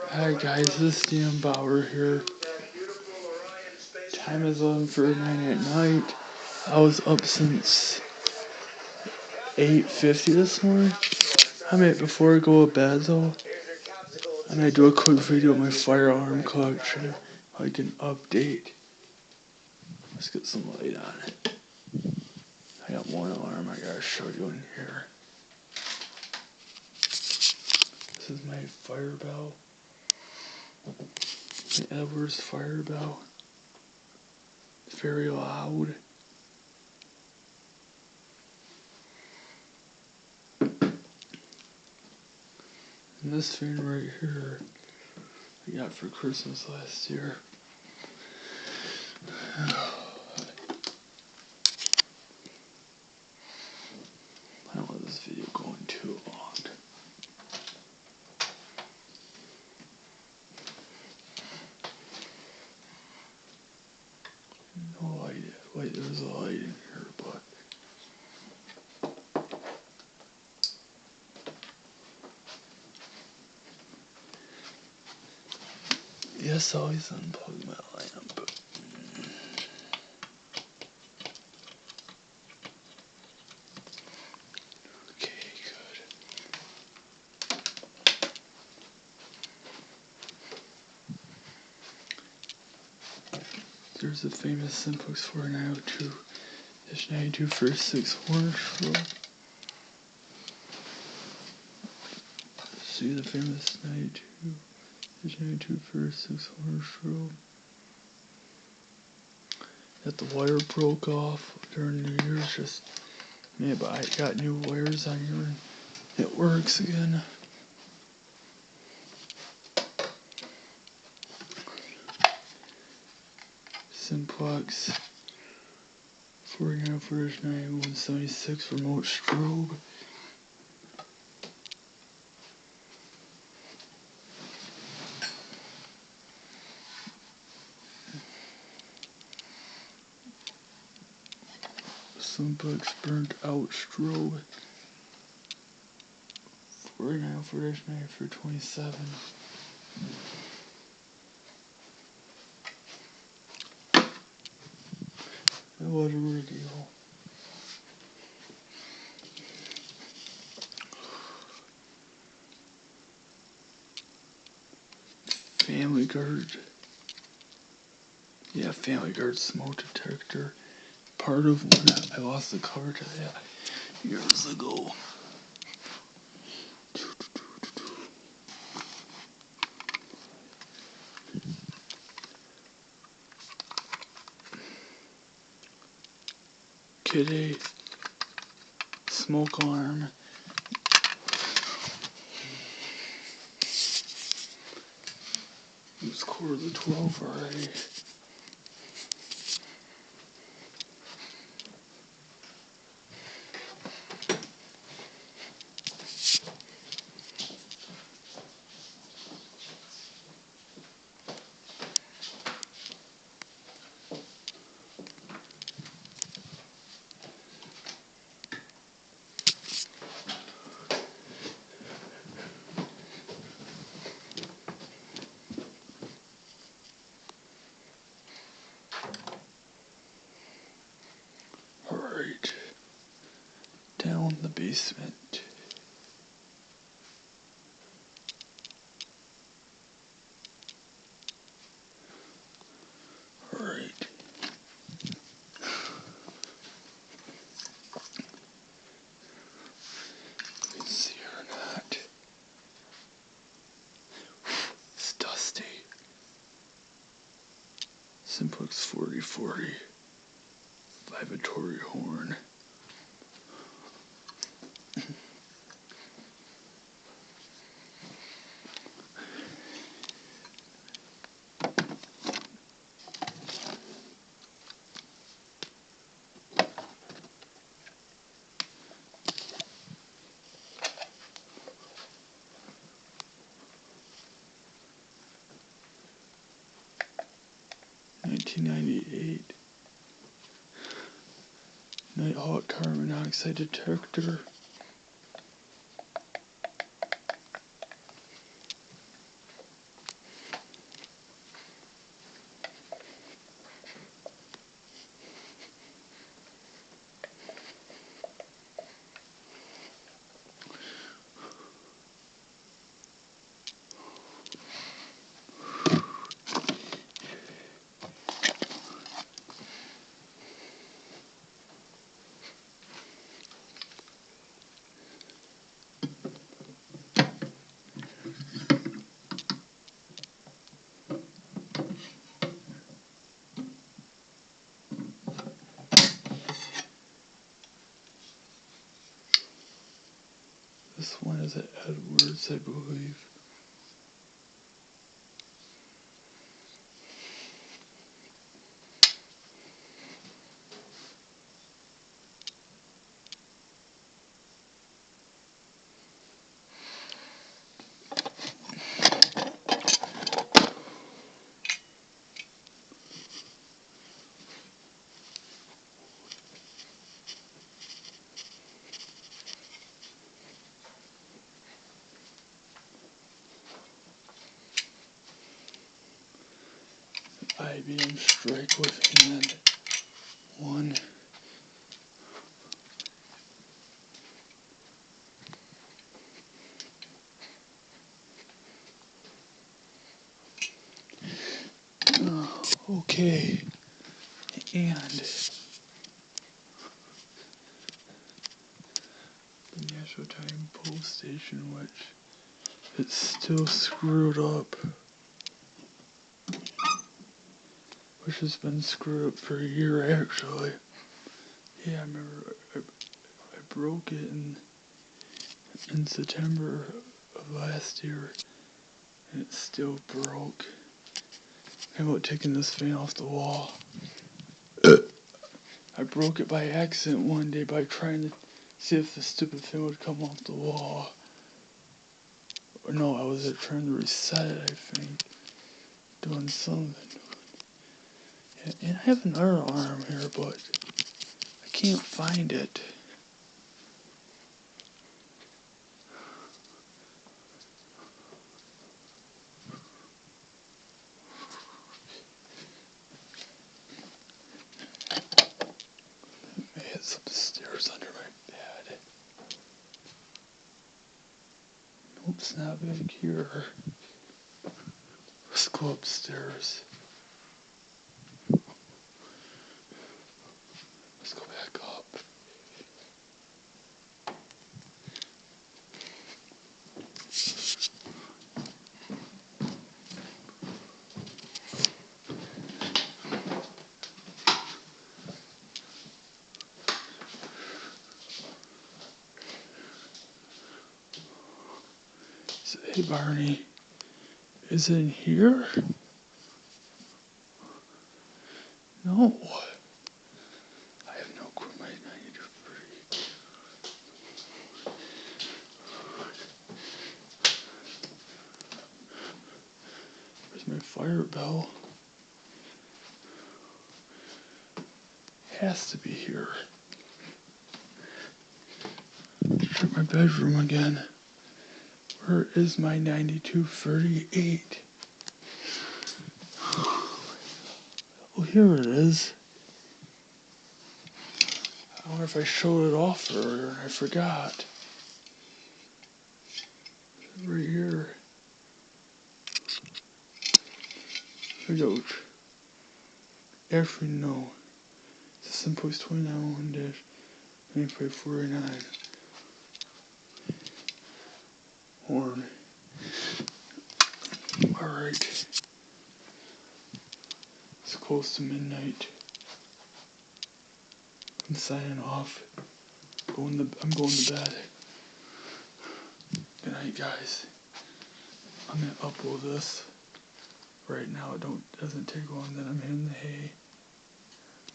Hi guys, this is Dan Bauer here. Time is 11:49 at night. I was up since 8:50 this morning. Before I go to bed though, I'm gonna do a quick video of my firearm collection, like an update. Let's get some light on it. I got one alarm I gotta show you in here. This is my fire bell. My Edwards fire bell. It's very loud. And this fan right here, I got for Christmas last year. I don't want this video going too long. No light. Wait, there's a light in here, but yes, I always unplug my lamp. Okay, good. There's a famous Simplex 4902-92 for 6 horn strobe. See the famous 92 for 6 horn strobe. That the wire broke off during New Year's. But I got new wires on here and it works again. Simplex 49-9176 remote strobe. Simplex burnt out strobe. 49-9 for 27. What a radio. Family Guard. Yeah, Family Guard smoke detector. Part of one. I lost the cover to that years ago. Kitty. Smoke alarm. It's 11:45 already. Alright. Down the basement. Alright. You can see or not. It's dusty. Simplex 4040. Vibratory horn. $1998. Nighthawk carbon monoxide detector. has an Edwards, I believe. IBM strike with hand. 1. Okay. And the National Time Post Station, which it's still screwed up. Which has been screwed up for a year, actually. Yeah, I remember I broke it in September of last year, and it still broke. How about taking this fan off the wall? I broke it by accident one day by trying to see if the stupid fan would come off the wall. Or no, I was trying to reset it, I think. Doing something. Yeah, and I have another arm here, but I can't find it. I hit some stairs under my bed. Nope, it's not back here. Let's go upstairs. Let's go back up. So, hey Barney, is it in here? No. I have no clue my 92.3. Where's my fire bell? Has to be here. Check my bedroom again. Where is my 9238? Oh, here it is. I wonder if I showed it off earlier and I forgot. Right here. Here we go. Actually, no. System post 29.1-9549. Horn. Alright. It's close to midnight. I'm signing off. I'm going to bed. Good night, guys. I'm gonna upload this right now. It doesn't take long. Then I'm in the hay.